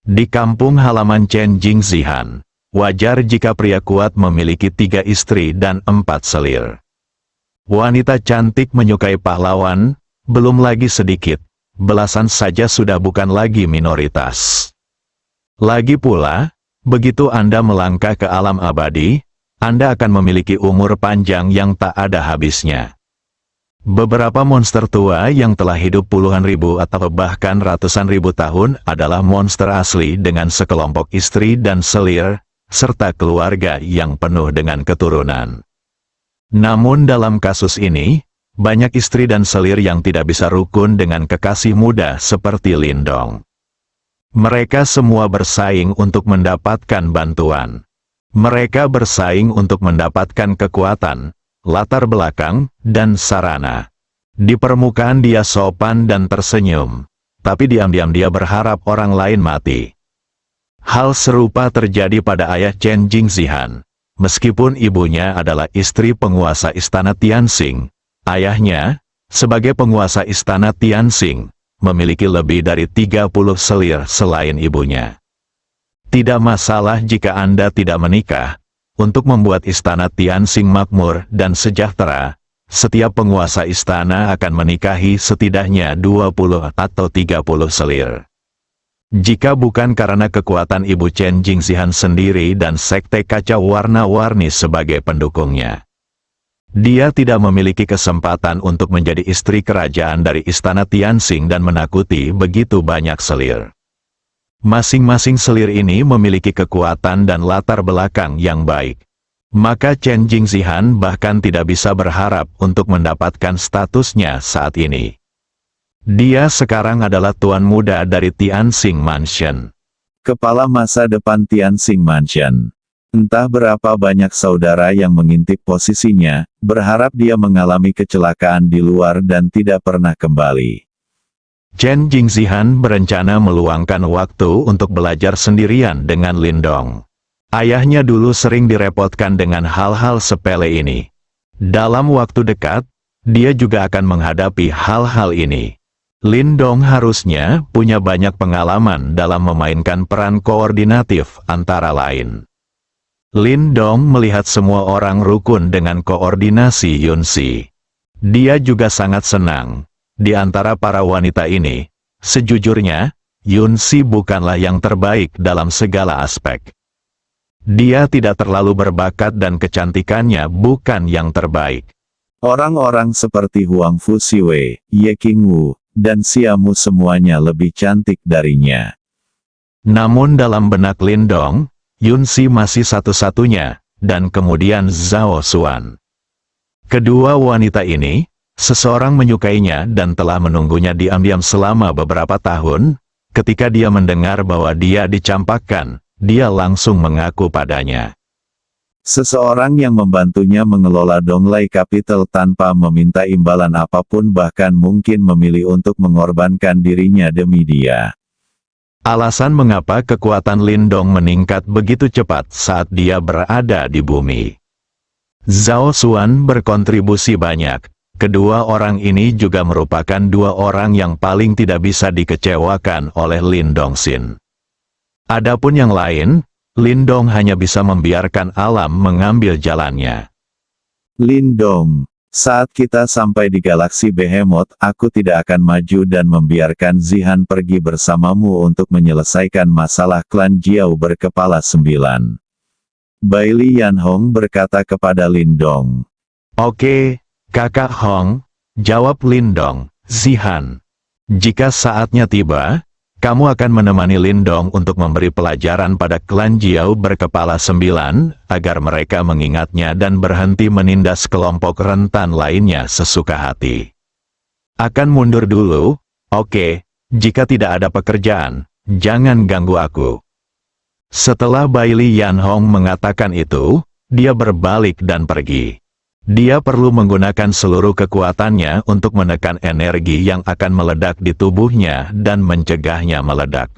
Di kampung halaman Chen Jingzihan, wajar jika pria kuat memiliki 3 istri dan 4 selir. Wanita cantik menyukai pahlawan, belum lagi sedikit, belasan saja sudah bukan lagi minoritas. Lagi pula, begitu Anda melangkah ke alam abadi, Anda akan memiliki umur panjang yang tak ada habisnya. Beberapa monster tua yang telah hidup puluhan ribu atau bahkan ratusan ribu tahun adalah monster asli dengan sekelompok istri dan selir, serta keluarga yang penuh dengan keturunan. Namun dalam kasus ini, banyak istri dan selir yang tidak bisa rukun dengan kekasih muda seperti Lindong. Mereka semua bersaing untuk mendapatkan bantuan. Mereka bersaing untuk mendapatkan kekuatan, latar belakang, dan sarana. Di permukaan dia sopan dan tersenyum, tapi diam-diam dia berharap orang lain mati. Hal serupa terjadi pada ayah Chen Jingzihan. Meskipun ibunya adalah istri penguasa istana Tianxing, ayahnya, sebagai penguasa istana Tianxing, memiliki lebih dari 30 selir selain ibunya. Tidak masalah jika Anda tidak menikah. Untuk membuat istana Tianxing makmur dan sejahtera, setiap penguasa istana akan menikahi setidaknya 20 atau 30 selir. Jika bukan karena kekuatan Ibu Chen Jingzihan sendiri dan sekte kaca warna-warni sebagai pendukungnya, dia tidak memiliki kesempatan untuk menjadi istri kerajaan dari istana Tianxing dan menakuti begitu banyak selir. Masing-masing selir ini memiliki kekuatan dan latar belakang yang baik. Maka Chen Jingzihan bahkan tidak bisa berharap untuk mendapatkan statusnya saat ini. Dia sekarang adalah tuan muda dari Tianxing Mansion. Kepala masa depan Tianxing Mansion. Entah berapa banyak saudara yang mengintip posisinya, berharap dia mengalami kecelakaan di luar dan tidak pernah kembali. Chen Jingzihan berencana meluangkan waktu untuk belajar sendirian dengan Lindong. Ayahnya dulu sering direpotkan dengan hal-hal sepele ini. Dalam waktu dekat, dia juga akan menghadapi hal-hal ini. Lindong harusnya punya banyak pengalaman dalam memainkan peran koordinatif antara lain. Lindong melihat semua orang rukun dengan koordinasi Yunxi. Dia juga sangat senang. Di antara para wanita ini, sejujurnya, Yunxi bukanlah yang terbaik dalam segala aspek. Dia tidak terlalu berbakat dan kecantikannya bukan yang terbaik. Orang-orang seperti Huang Fuxiwei, Ye Qingwu, dan Xiamu semuanya lebih cantik darinya. Namun dalam benak Lindong, Yunxi masih satu-satunya, dan kemudian Zhao Xuan. Kedua wanita ini, seseorang menyukainya dan telah menunggunya diam-diam selama beberapa tahun. Ketika dia mendengar bahwa dia dicampakkan, dia langsung mengaku padanya. Seseorang yang membantunya mengelola Donglai Capital tanpa meminta imbalan apapun, bahkan mungkin memilih untuk mengorbankan dirinya demi dia. Alasan mengapa kekuatan Lindong meningkat begitu cepat saat dia berada di bumi. Zhao Xuan berkontribusi banyak. Kedua orang ini juga merupakan dua orang yang paling tidak bisa dikecewakan oleh Lindong Xin. Adapun yang lain, Lindong hanya bisa membiarkan alam mengambil jalannya. Lindong, saat kita sampai di galaksi Behemoth, aku tidak akan maju dan membiarkan Zihan pergi bersamamu untuk menyelesaikan masalah klan Jiao berkepala 9. Bailey Yanhong berkata kepada Lindong. Oke, Kakak Hong, jawab Lindong. Zihan, jika saatnya tiba, kamu akan menemani Lindong untuk memberi pelajaran pada klan Jiao berkepala 9, agar mereka mengingatnya dan berhenti menindas kelompok rentan lainnya sesuka hati. Akan mundur dulu? Oke, jika tidak ada pekerjaan, jangan ganggu aku. Setelah Bailey Yanhong mengatakan itu, dia berbalik dan pergi. Dia perlu menggunakan seluruh kekuatannya untuk menekan energi yang akan meledak di tubuhnya dan mencegahnya meledak.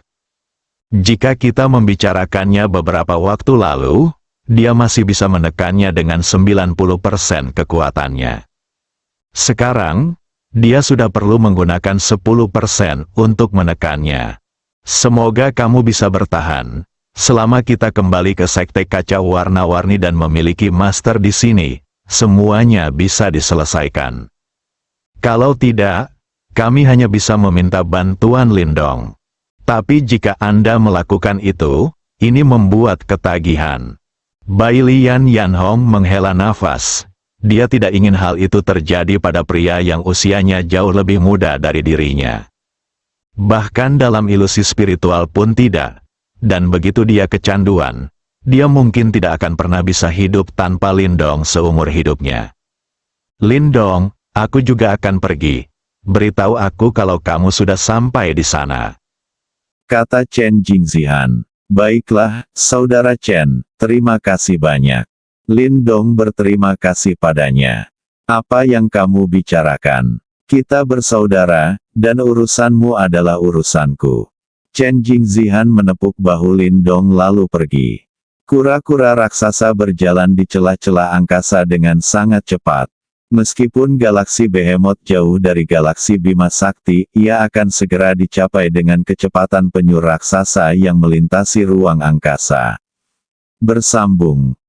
Jika kita membicarakannya beberapa waktu lalu, dia masih bisa menekannya dengan 90% kekuatannya. Sekarang, dia sudah perlu menggunakan 10% untuk menekannya. Semoga kamu bisa bertahan, selama kita kembali ke sekte kaca warna-warni dan memiliki master di sini. Semuanya bisa diselesaikan. Kalau tidak, kami hanya bisa meminta bantuan Lindong. Tapi jika Anda melakukan itu, ini membuat ketagihan. Bailey Yanhong menghela nafas. Dia tidak ingin hal itu terjadi pada pria yang usianya jauh lebih muda dari dirinya. Bahkan dalam ilusi spiritual pun tidak. Dan begitu dia kecanduan, dia mungkin tidak akan pernah bisa hidup tanpa Lindong seumur hidupnya. Lindong, aku juga akan pergi. Beritahu aku kalau kamu sudah sampai di sana. Kata Chen Jingzihan. Baiklah, saudara Chen, terima kasih banyak. Lindong berterima kasih padanya. Apa yang kamu bicarakan? Kita bersaudara, dan urusanmu adalah urusanku. Chen Jingzihan menepuk bahu Lindong lalu pergi. Kura-kura raksasa berjalan di celah-celah angkasa dengan sangat cepat. Meskipun galaksi Behemoth jauh dari galaksi Bima Sakti, ia akan segera dicapai dengan kecepatan penyuh raksasa yang melintasi ruang angkasa. Bersambung.